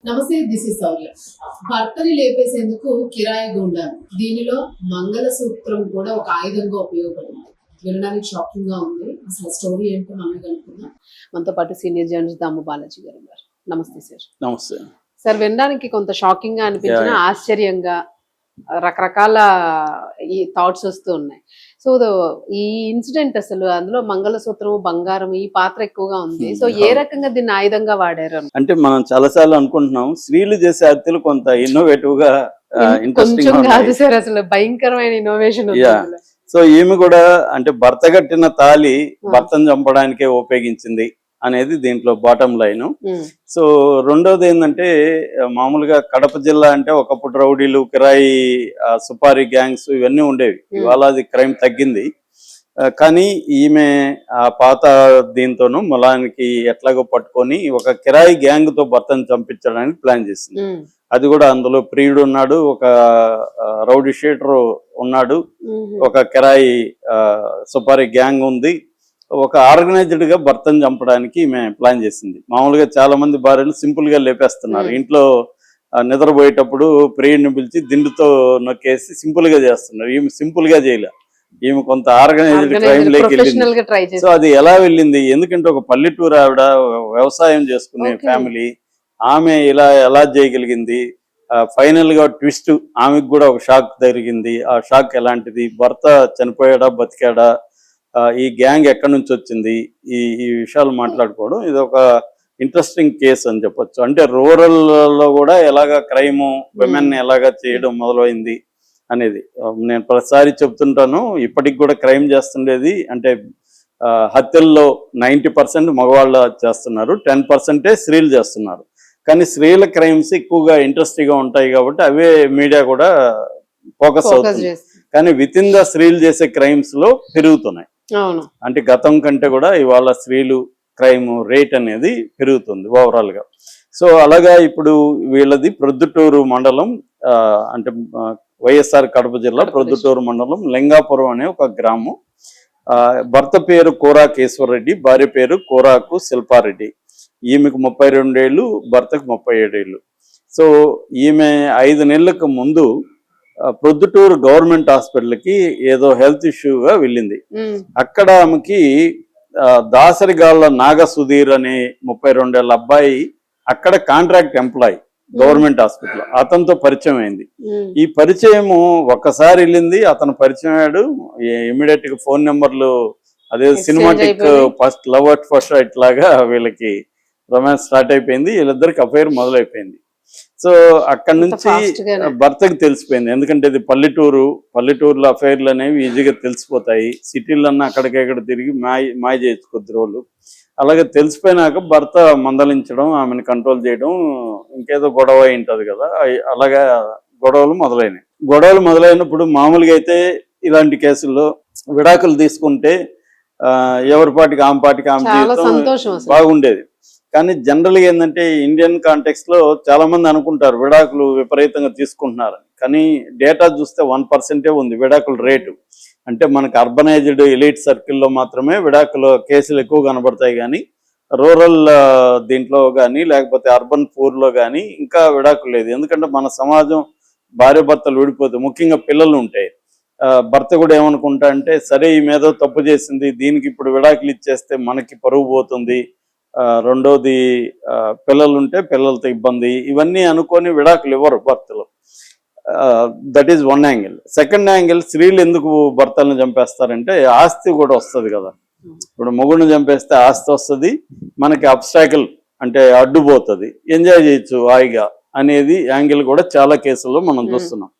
నమస్తే, this is Sourya. భర్తని లేపేసేందుకు కిరాయి గుండాలు, దీనిలో మంగళసూత్రం కూడా ఒక ఆయుధంగా ఉపయోగపడింది. వినడానికి షాకింగ్ గా ఉంది. అసలు స్టోరీ ఏంటో మనం కనుక్కుందాం. మనతో పాటు సీనియర్ జర్నలిస్ట్ దాము బాలాజీ గారు ఉన్నారు. నమస్తే సార్. నమస్తే సార్, వినడానికి కొంత షాకింగ్ గా అనిపించిన, ఆశ్చర్యంగా రకరకాల ఈ థాట్స్ వస్తూ ఉన్నాయి. సో ఈ ఇన్సిడెంట్ అసలు అందులో మంగళసూత్రం, బంగారం ఈ పాత్ర ఎక్కువగా ఉంది. సో ఏ రకంగా దీన్ని ఆయుధంగా వాడారు? అంటే మనం చాలాసార్లు అనుకుంటున్నాం స్త్రీలు చేసే హత్యలు కొంత ఇన్నోవేటివ్ గా కొంచెం కాదు సార్, అసలు భయంకరమైన ఇన్నోవేషన్. సో ఈమె కూడా అంటే భర్త కట్టిన తాళి భర్తను చంపడానికే ఉపయోగించింది అనేది దీంట్లో బాటం లైన్. సో రెండోది ఏంటంటే, మామూలుగా కడప జిల్లా అంటే ఒకప్పుడు రౌడీలు, కిరాయి, సుపారీ గ్యాంగ్స్ ఇవన్నీ ఉండేవి. ఇవాళ అది క్రైమ్ తగ్గింది. కానీ ఈమె ఆ పాత దీంతోనూ మొలానికి ఎట్లాగో పట్టుకొని ఒక కిరాయి గ్యాంగ్ తో భర్తను చంపించడానికి ప్లాన్ చేసింది. అది కూడా అందులో ప్రియుడు ఉన్నాడు, ఒక రౌడీ షీటర్ ఉన్నాడు, ఒక కిరాయి సుపారీ గ్యాంగ్ ఉంది. ఒక ఆర్గనైజ్డ్ గా భర్తను చంపడానికి ఈమె ప్లాన్ చేసింది. మామూలుగా చాలా మంది భార్యలు సింపుల్ గా లేపేస్తున్నారు. ఇంట్లో నిద్రపోయేటప్పుడు ప్రియుడిని పిలిచి దిండుతో నొక్కేసి సింపుల్ గా చేస్తున్నారు. ఈమె సింపుల్ గా చేయలే, ఈమె కొంత ఆర్గనైజ్డ్ క్రైమ్ లోకి వెళ్ళింది. సో అది ఎలా వెళ్ళింది, ఎందుకంటే ఒక పల్లెటూరు ఆవిడ, వ్యవసాయం చేసుకునే ఫ్యామిలీ, ఆమె ఇలా ఎలా చేయగలిగింది? ఫైనల్ గా ట్విస్ట్, ఆమెకు కూడా ఒక షాక్ జరిగింది. ఆ షాక్ ఎలాంటిది, భర్త చనిపోయాడా బతికాడా, ఈ గ్యాంగ్ ఎక్కడి నుంచి వచ్చింది, ఈ విషయాలు మాట్లాడుకోవడం ఇది ఒక ఇంట్రెస్టింగ్ కేసు అని చెప్పొచ్చు. అంటే రూరల్ లో కూడా ఎలాగా క్రైమ్, విమెన్ ఎలాగా చేయడం మొదలైంది అనేది నేను ప్రతిసారి చెప్తుంటాను. ఇప్పటికి కూడా క్రైమ్ చేస్తుండేది అంటే హత్యల్లో 90% మగవాళ్ళు చేస్తున్నారు, 10% స్త్రీలు చేస్తున్నారు. కానీ స్త్రీల క్రైమ్స్ ఎక్కువగా ఇంట్రెస్టింగ్ గా ఉంటాయి కాబట్టి అవే మీడియా కూడా ఫోకస్ అవుతుంది. కానీ విత్ ఇన్ ద స్త్రీలు చేసే క్రైమ్స్ లో పెరుగుతున్నాయి. అంటే గతం కంటే కూడా ఇవాళ స్త్రీలు క్రైమ్ రేట్ అనేది పెరుగుతుంది ఓవరాల్ గా. సో అలాగా ఇప్పుడు వీళ్ళది ప్రొద్దుటూరు మండలం, అంటే వైఎస్ఆర్ కడప జిల్లా ప్రొద్దుటూరు మండలం లింగాపురం అనే ఒక గ్రామం. భర్త పేరు కోరాకు ఈశ్వరరెడ్డి, భార్య పేరు కోరాకు శిల్పారెడ్డి. ఈమెకు 32 ఏళ్ళు, భర్తకు 37 ఏళ్ళు. సో ఈమె 5 నెలలకు ముందు ప్రొద్దుటూరు గవర్నమెంట్ హాస్పిటల్కి ఏదో హెల్త్ ఇష్యూగా వెళ్ళింది. అక్కడ ఆమెకి దాసరిగాళ్ళ నాగ సుధీర్ అనే 32 ఏళ్ళ అబ్బాయి అక్కడ కాంట్రాక్ట్ ఎంప్లాయీ గవర్నమెంట్ హాస్పిటల్, అతనితో పరిచయం అయింది. ఈ పరిచయము ఒక్కసారి వెళ్ళింది, అతను పరిచయం అయ్యాడు. ఇమీడియట్ గా ఫోన్ నెంబర్లు, అదే cinematic first love at first sight లాగా వీళ్ళకి రొమాన్స్ స్టార్ట్ అయిపోయింది. వీళ్ళిద్దరికి అఫైర్ మొదలైపోయింది. సో అక్కడి నుంచి భర్తకి తెలిసిపోయింది, ఎందుకంటే ఇది పల్లెటూరులో అఫైర్లు అనేవి ఈజీగా తెలిసిపోతాయి. సిటీలన్నా అక్కడికెక్కడ తిరిగి మాయ చేయొచ్చు కొద్ది రోజులు. అలాగే తెలిసిపోయినాక భర్త మందలించడం, ఆమెను కంట్రోల్ చేయడం, ఇంకేదో గొడవ ఉంటుంది కదా, అలాగా గొడవలు మొదలైనప్పుడు మామూలుగా అయితే ఇలాంటి కేసుల్లో విడాకులు తీసుకుంటే ఎవరి పాటికి ఆమె జీవితం బాగుండేది. కానీ జనరల్గా ఏంటంటే ఇండియన్ కాంటెక్స్ట్ లో చాలా మంది అనుకుంటారు విడాకులు విపరీతంగా తీసుకుంటున్నారు. కానీ డేటా చూస్తే 1% ఉంది విడాకుల రేటు. అంటే మనకు అర్బనైజ్డ్ ఎలీట్ సర్కిల్లో మాత్రమే విడాకుల కేసులు ఎక్కువ కనబడతాయి. కానీ రూరల్ దీంట్లో కానీ లేకపోతే అర్బన్ పూర్లో కానీ ఇంకా విడాకులు లేదు. ఎందుకంటే మన సమాజం భార్య భర్తలు విడిపోతే, ముఖ్యంగా పిల్లలు ఉంటాయి, భర్త కూడా ఏమనుకుంటా అంటే సరే ఈ మీద తప్పు చేసింది, దీనికి ఇప్పుడు విడాకులు ఇచ్చేస్తే మనకి పరువు పోతుంది, రెండోది పిల్లలుంటే పిల్లలతో ఇబ్బంది, ఇవన్నీ అనుకొని విడాకులు ఇవ్వరు భర్తలు. That is one angle. Second angle, స్త్రీలు ఎందుకు భర్తలను చంపేస్తారంటే ఆస్తి కూడా వస్తుంది కదా. ఇప్పుడు మొగుడిని చంపేస్తే ఆస్తి వస్తుంది, మనకి అబ్స్టాకిల్ అంటే అడ్డుపోతుంది, ఎంజాయ్ చేయొచ్చు హాయిగా అనేది యాంగిల్ కూడా చాలా కేసుల్లో మనం చూస్తున్నాం.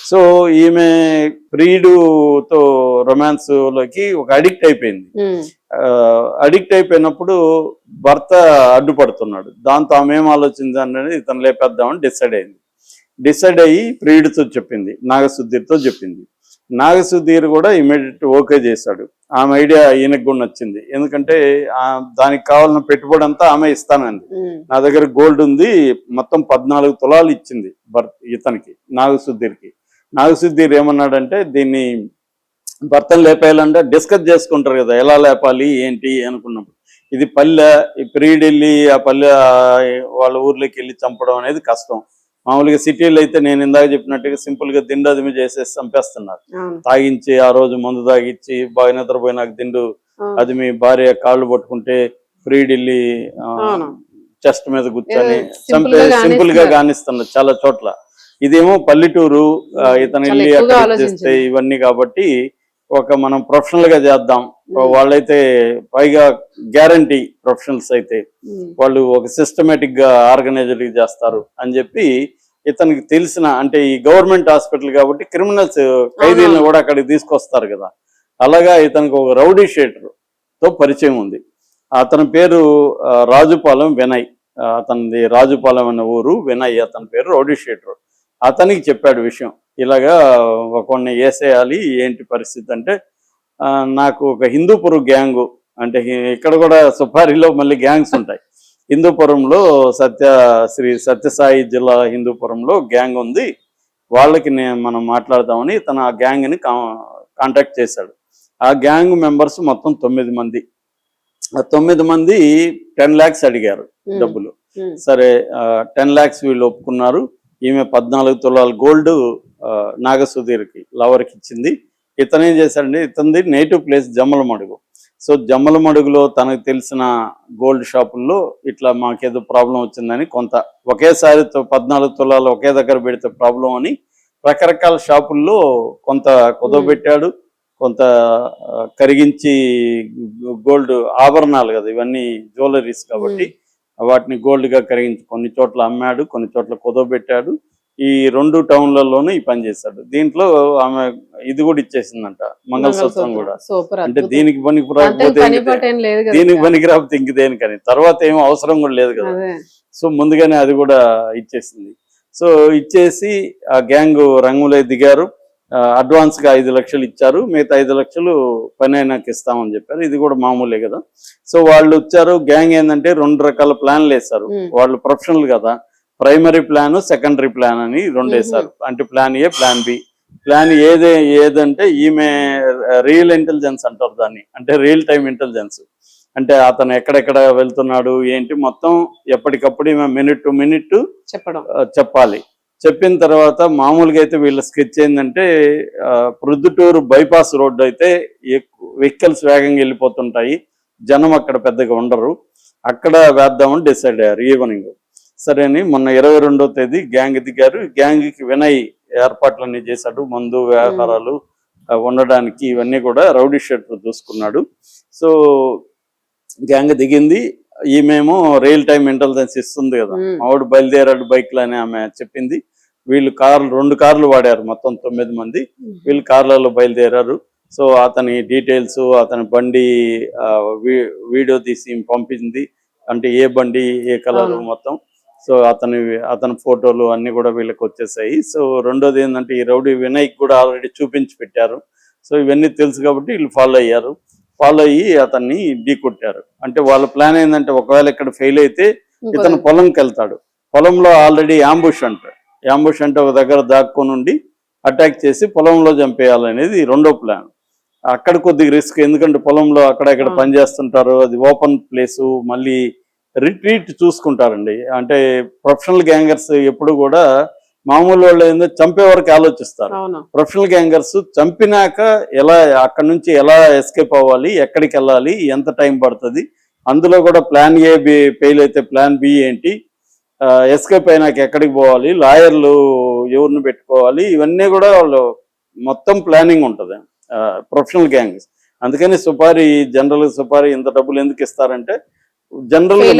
సో ఈమె ప్రియుడుతో రొమాన్స్ లోకి ఒక అడిక్ట్ అయిపోయింది. అడిక్ట్ అయిపోయినప్పుడు భర్త అడ్డుపడుతున్నాడు. దాంతో ఆమె ఏం ఆలోచింది అనేది ఇతను లేపేద్దామని డిసైడ్ అయ్యి ప్రియుడితో చెప్పింది, నాగసుధీర్తో చెప్పింది. నాగసుధీర్ కూడా ఇమీడియట్ ఓకే చేశాడు. ఆమె ఐడియా ఈయనకు కూడా నచ్చింది. ఎందుకంటే దానికి కావాలన్న పెట్టుబడి అంతా ఆమె ఇస్తానంది. నా దగ్గర గోల్డ్ ఉంది, మొత్తం 14 తులాలు ఇచ్చింది ఇతనికి, నాగసుధీర్కి. నాగసుధీర్ ఏమన్నాడంటే, దీన్ని భర్తను లేపేయాలంటే డిస్కస్ చేసుకుంటారు కదా, ఎలా లేపాలి ఏంటి అనుకున్నప్పుడు ఇది పల్లె, ఈ ప్రీడ్ వెళ్ళి ఆ పల్లె వాళ్ళ ఊర్లోకి వెళ్ళి చంపడం అనేది కష్టం. మామూలుగా సిటీలో అయితే నేను ఇందాక చెప్పినట్టుగా సింపుల్ గా దిండు అదిమి చేసేసి చంపేస్తున్నారు. తాగించి ఆ రోజు మందు తాగించి బాగా నిద్రపోయినాక దిండు అదిమి భార్య కాళ్ళు పట్టుకుంటే ప్రీడ్ వెళ్ళి చెస్ట్ మీద కూర్చొని చంపే సింపుల్ గా కానిస్తున్నారు చాలా చోట్ల. ఇదేమో పల్లెటూరు, ఇతను వెళ్ళి అక్కడ చేస్తే ఇవన్నీ కాబట్టి ఒక మనం ప్రొఫెషనల్ గా చేద్దాం. వాళ్ళైతే పైగా గ్యారంటీ ప్రొఫెషనల్స్ అయితే వాళ్ళు ఒక సిస్టమేటిక్ గా ఆర్గనైజర్ చేస్తారు అని చెప్పి ఇతనికి తెలిసిన, అంటే ఈ గవర్నమెంట్ హాస్పిటల్ కాబట్టి క్రిమినల్స్ ఖైదీలను కూడా అక్కడికి తీసుకొస్తారు కదా, అలాగా ఇతనికి ఒక రౌడీ షీటర్ తో పరిచయం ఉంది. అతని పేరు రాజుపాలెం వినయ్. అతనిది రాజుపాలెం అనే ఊరు, వినయ్ అతని పేరు, రౌడీ షీటర్. అతనికి చెప్పాడు విషయం, ఇలాగా ఒకడిని వేసేయాలి, ఏంటి పరిస్థితి అంటే, నాకు ఒక హిందూపురం గ్యాంగు, అంటే ఇక్కడ కూడా సుపారిలో మళ్ళీ గ్యాంగ్స్ ఉంటాయి. హిందూపురంలో శ్రీ సత్యసాయి జిల్లా హిందూపురంలో గ్యాంగ్ ఉంది, వాళ్ళకి మనం మాట్లాడదామని తన ఆ గ్యాంగ్ని కాంటాక్ట్ చేశాడు. ఆ గ్యాంగ్ మెంబర్స్ మొత్తం 9 మంది. ఆ 9 మంది 10 lakhs అడిగారు డబ్బులు. సరే 10 lakhs వీళ్ళు ఒప్పుకున్నారు. ఈమె 14 తులాల గోల్డ్ నాగసుధీర్కి లవర్కి ఇచ్చింది. ఇతను ఏం చేశాడంటే, ఇతనిది నేటివ్ ప్లేస్ జమ్మలమడుగు. సో జమ్మలమడుగులో తనకు తెలిసిన గోల్డ్ షాపుల్లో ఇట్లా మాకేదో ప్రాబ్లం వచ్చిందని కొంత ఒకేసారి 14 తులాలు ఒకే దగ్గర పెడితే ప్రాబ్లం అని రకరకాల షాపుల్లో కొంత కుదవబెట్టాడు, కొంత కరిగించి గోల్డ్ ఆభరణాలు కదా ఇవన్నీ, జ్యువెలరీస్ కాబట్టి వాటిని గోల్డ్గా కరిగించి కొన్ని చోట్ల అమ్మాడు, కొన్ని చోట్ల కుదవబెట్టాడు. ఈ 2 టౌన్లలోనూ ఈ పని చేశాడు. దీంట్లో ఆమె ఇది కూడా ఇచ్చేసిందంట, మంగళసూత్రం కూడా. అంటే దీనికి పనికి రాకపోతే దీనికి పనికి రాకపోతే ఇంక దేనికని, తర్వాత ఏమో అవసరం కూడా లేదు కదా, సో ముందుగానే అది కూడా ఇచ్చేసింది. సో ఇచ్చేసి ఆ గ్యాంగ్ రంగులో దిగారు. అడ్వాన్స్ గా 5 లక్షలు ఇచ్చారు, మిగతా 5 లక్షలు పని అయినాక ఇస్తామని చెప్పారు. ఇది కూడా మామూలే కదా. సో వాళ్ళు వచ్చారు. గ్యాంగ్ ఏంటంటే 2 రకాల ప్లాన్లు వేశారు. వాళ్ళు ప్రొఫెషనల్ కదా, ప్రైమరీ ప్లాన్, సెకండరీ ప్లాన్ అని 2 వేశారు. అంటే plan A, plan B. Plan ఏదంటే ఈమె రియల్ ఇంటెలిజెన్స్ అంటారు దాన్ని, అంటే రియల్ టైమ్ ఇంటెలిజెన్స్. అంటే అతను ఎక్కడెక్కడ వెళ్తున్నాడు ఏంటి మొత్తం ఎప్పటికప్పుడు ఈమె మినిట్ టు మినిట్ చెప్పాలి. చెప్పిన తర్వాత మామూలుగా అయితే వీళ్ళ స్కెచ్ ఏంటంటే, ప్రొద్దుటూరు బైపాస్ రోడ్డు అయితే వెహికల్స్ వేగంగా వెళ్ళిపోతుంటాయి, జనం అక్కడ పెద్దగా ఉండరు, అక్కడ వేద్దామని డిసైడ్ అయ్యారు ఈవినింగ్. సరే అని మొన్న 22వ తేదీ గ్యాంగ్ దిగారు. గ్యాంగ్కి వినయ్ ఏర్పాట్లన్నీ చేశాడు, మందు వ్యాపారాలు ఉండడానికి ఇవన్నీ కూడా రౌడీ షీటర్ చూసుకున్నాడు. సో గ్యాంగ్ దిగింది. ఈమెమో రియల్ టైమ్ ఇంటెలిజెన్స్ ఇస్తుంది కదా, ఆవిడ బయలుదేరాడు బైక్లు అని ఆమె చెప్పింది. వీళ్ళు 2 కార్లు వాడారు, మొత్తం 9 మంది. వీళ్ళు కార్లలో బయలుదేరారు. సో అతని డీటెయిల్స్, అతని బండి వీడియో తీసి పంపింది, అంటే ఏ బండి ఏ కలర్ మొత్తం. సో అతని ఫోటోలు అన్ని కూడా వీళ్ళకి వచ్చేసాయి. సో రెండోది ఏంటంటే, ఈ రౌడీ వినయ్కి కూడా ఆల్రెడీ చూపించి పెట్టారు. సో ఇవన్నీ తెలుసు కాబట్టి వీళ్ళు ఫాలో అయ్యారు. ఫాలో అయ్యి అతన్ని ఢీ కొట్టారు. అంటే వాళ్ళ ప్లాన్ ఏంటంటే, ఒకవేళ ఇక్కడ ఫెయిల్ అయితే ఇతను పొలంకి వెళ్తాడు. పొలంలో ఆల్రెడీ యాంబుష్ అంటే ఒక దగ్గర దాక్కొని ఉండి అటాక్ చేసి పొలంలో చంపేయాలనేది 2వ ప్లాన్. అక్కడ కొద్దిగా రిస్క్, ఎందుకంటే పొలంలో అక్కడ ఇక్కడ పని చేస్తుంటారు, అది ఓపెన్ ప్లేసు, మళ్ళీ రిట్రీట్ చూసుకుంటారండి. అంటే ప్రొఫెషనల్ గ్యాంగర్స్ ఎప్పుడు కూడా మామూలు వాళ్ళు ఏందో చంపే వరకు ఆలోచిస్తారు. ప్రొఫెషనల్ గ్యాంగర్స్ చంపినాక ఎలా అక్కడ నుంచి ఎలా ఎస్కేప్ అవ్వాలి, ఎక్కడికి వెళ్ళాలి, ఎంత టైం పడుతుంది, అందులో కూడా ప్లాన్ ఏ ఫెయిల్ అయితే ప్లాన్ బి ఏంటి, ఎస్కేప్ అయినాక ఎక్కడికి పోవాలి, లాయర్లు ఎవరిని పెట్టుకోవాలి, ఇవన్నీ కూడా వాళ్ళు మొత్తం ప్లానింగ్ ఉంటుంది ప్రొఫెషనల్ గ్యాంగ్స్. అందుకని జనరల్ సుపారీ ఇంత డబ్బులు ఎందుకు ఇస్తారంటే, జనరల్ గా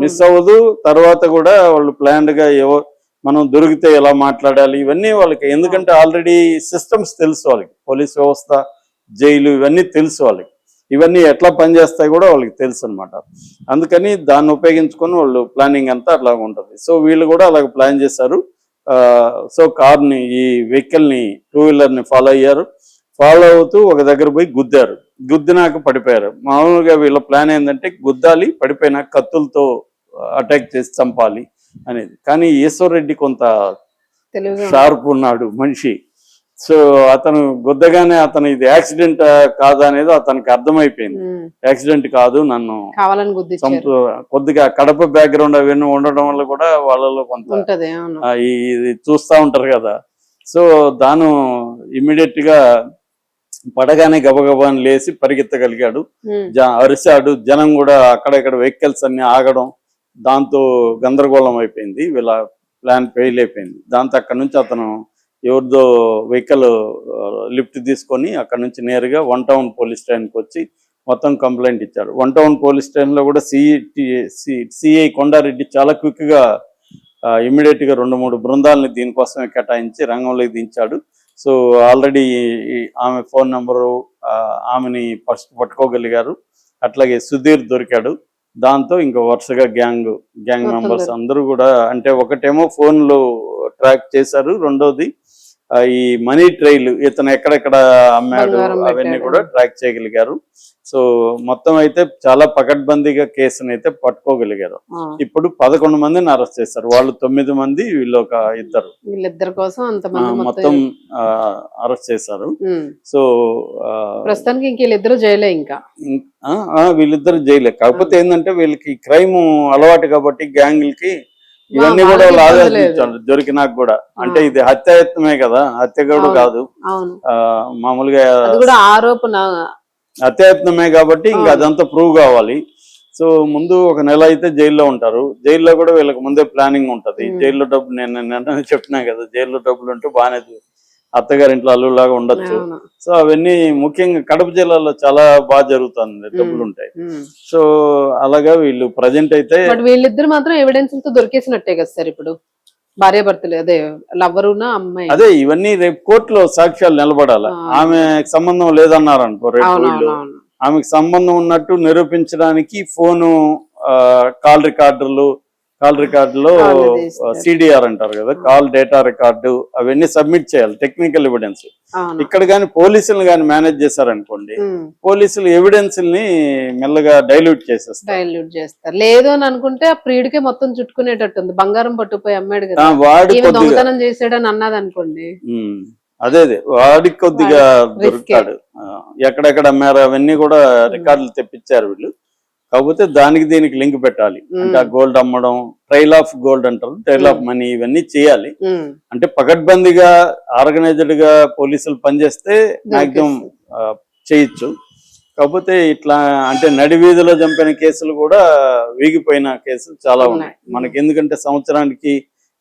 మిస్ అవ్వదు. తర్వాత కూడా వాళ్ళు ప్లాన్డ్ గా మనం దొరికితే ఎలా మాట్లాడాలి ఇవన్నీ వాళ్ళకి, ఎందుకంటే ఆల్రెడీ సిస్టమ్స్ తెలుసు వాళ్ళకి, పోలీస్ వ్యవస్థ, జైలు ఇవన్నీ తెలుసు వాళ్ళకి, ఇవన్నీ ఎట్లా పనిచేస్తాయి కూడా వాళ్ళకి తెలుసు అనమాట. అందుకని దాన్ని ఉపయోగించుకొని వాళ్ళు ప్లానింగ్ అంతా అట్లా ఉంటుంది. సో వీళ్ళు కూడా అలాగ ప్లాన్ చేశారు. సో కార్ని, ఈ వెహికల్ని, 2 వీలర్ని ఫాలో అయ్యారు. ఫాలో అవుతూ ఒక దగ్గర పోయి గుద్దారు. గుద్దినాక పడిపోయారు. మామూలుగా వీళ్ళ ప్లాన్ ఏంటంటే, గుద్దాలి, పడిపోయినాక కత్తులతో అటాక్ చేసి చంపాలి అనేది. కానీ ఈశ్వర్ రెడ్డి కొంత షార్ప్ ఉన్నాడు మనిషి. సో అతను గుద్దగానే అతను ఇది యాక్సిడెంట్ కాదు అనేది అతనికి అర్థమైపోయింది. యాక్సిడెంట్ కాదు, నన్ను కావాలని గుద్దించారు. కొద్దిగా కడప బ్యాక్గ్రౌండ్ అవన్నీ ఉండడం వల్ల కూడా వాళ్ళలో కొంత ఉంటది. అవును. ఇది చూస్తా ఉంటారు కదా. సో దాను ఇమ్మీడియట్ గా పడగానే గబగబాని లేచి పరిగెత్తగలిగాడు, అరిశాడు. జనం కూడా అక్కడక్కడ వెహికల్స్ అన్ని ఆగడం, దాంతో గందరగోళం అయిపోయింది, వీళ్ళ ప్లాన్ ఫెయిల్ అయిపోయింది. దాంతో అక్కడ నుంచి అతను ఎవరిదో వెహికల్ లిఫ్ట్ తీసుకొని అక్కడ నుంచి నేరుగా 1 టౌన్ పోలీస్ స్టేషన్కి వచ్చి మొత్తం కంప్లైంట్ ఇచ్చాడు. 1 టౌన్ పోలీస్ స్టేషన్లో కూడా సిఐ కొండారెడ్డి చాలా క్విక్గా ఇమ్మీడియట్ గా 2-3 బృందాలని దీనికోసమే కేటాయించి రంగంలోకి దించాడు. సో ఆల్రెడీ ఆమె ఫోన్ నెంబరు, ఆమెని ఫస్ట్ పట్టుకోగలిగారు. అట్లాగే సుధీర్ దొరికాడు. దాంతో ఇంకా వరుసగా గ్యాంగ్ మెంబర్స్ అందరూ కూడా, అంటే ఒకటేమో ఫోన్లు ట్రాక్ చేశారు, రెండోది ఈ మనీ ట్రైల్ ఇతను ఎక్కడెక్కడ అమ్మాడు అవన్నీ కూడా ట్రాక్ చేయగలిగారు. సో మొత్తం అయితే చాలా పకడ్బందీగా కేసును అయితే పట్టుకోగలిగారు. ఇప్పుడు 11 మందిని అరెస్ట్ చేశారు. వాళ్ళు 9 మంది, వీళ్ళు ఒక వీళ్ళిద్దరి కోసం మొత్తం అరెస్ట్ చేశారు. సో ప్రస్తుతానికి ఇంక వీళ్ళిద్దరు జైలే. ఇంకా వీళ్ళిద్దరు జైలే. కాకపోతే ఏంటంటే వీళ్ళకి క్రైమ్ అలవాటు కాబట్టి గ్యాంగులకి ఇవన్నీ కూడా ఆలోచించాడు దొరికినాక కూడా. అంటే ఇది హత్యాయత్నమే కదా, హత్య కూడా కాదు, మామూలుగా ఆరోపణ హత్యాయత్నమే కాబట్టి ఇంకా అదంతా ప్రూవ్ కావాలి. సో ముందు 1 నెల అయితే జైల్లో ఉంటారు. జైల్లో కూడా వీళ్ళకి ముందే ప్లానింగ్ ఉంటది. జైల్లో డబ్బు నేను చెప్పినా కదా, జైల్లో డబ్బులు ఉంటే బాగానే అత్తగారింట్లో అల్లులాగా ఉండొచ్చు. సో అవన్నీ ముఖ్యంగా కడప జిల్లాలో చాలా బాగా జరుగుతుంది, డబ్బులు ఉంటాయి. సో అలాగా వీళ్ళు ప్రజెంట్ అయితే వీళ్ళిద్దరు మాత్రం ఎవిడెన్స్ దొరికేసినట్టే కదా సార్. ఇప్పుడు భార్యాభర్తలు, అదే లవ్వరునా అమ్మాయి, అదే ఇవన్నీ రేపు కోర్టులో సాక్ష్యాలు నిలబడాలి. ఆమెకు సంబంధం లేదన్నారనుకో, రేపు వీళ్ళు ఆమెకు సంబంధం ఉన్నట్టు నిరూపించడానికి ఫోను, కాల్ రికార్డులో సిడిఆర్ అంటారు కదా, కాల్ డేటా రికార్డు, అవన్నీ సబ్మిట్ చేయాలి, టెక్నికల్ ఎవిడెన్స్. ఇక్కడ కానీ పోలీసులు కానీ మేనేజ్ చేశారనుకోండి, పోలీసులు ఎవిడెన్స్ ని మెల్లగా డైల్యూట్ చేస్తారు. లేదు అని అనుకుంటే ఆ ప్రియుడికే మొత్తం చుట్టుకునేటట్టుంది. బంగారం పట్టుకుపోయి అమ్మాడు కదా, వాడి దొంగతనం చేసాడని అన్నది అనుకోండి, అదే వాడికి కొద్దిగా దొరుకుతాడు. ఎక్కడెక్కడ అమ్మారు అవన్నీ కూడా రికార్డులు తెప్పించారు వీళ్ళు. కాకపోతే దానికి దీనికి లింక్ పెట్టాలి. అంటే ఆ గోల్డ్ అమ్మడం, ట్రైల్ ఆఫ్ గోల్డ్ అంటారు, ట్రైల్ ఆఫ్ మనీ, ఇవన్నీ చేయాలి. అంటే పకడ్బందీగా ఆర్గనైజ్డ్ గా పోలీసులు పనిచేస్తే మాక్సిమం చేయొచ్చు. కాకపోతే ఇట్లా అంటే నడి వీధిలో చంపిన కేసులు కూడా వీగిపోయిన కేసులు చాలా ఉన్నాయి మనకి. ఎందుకంటే సంవత్సరానికి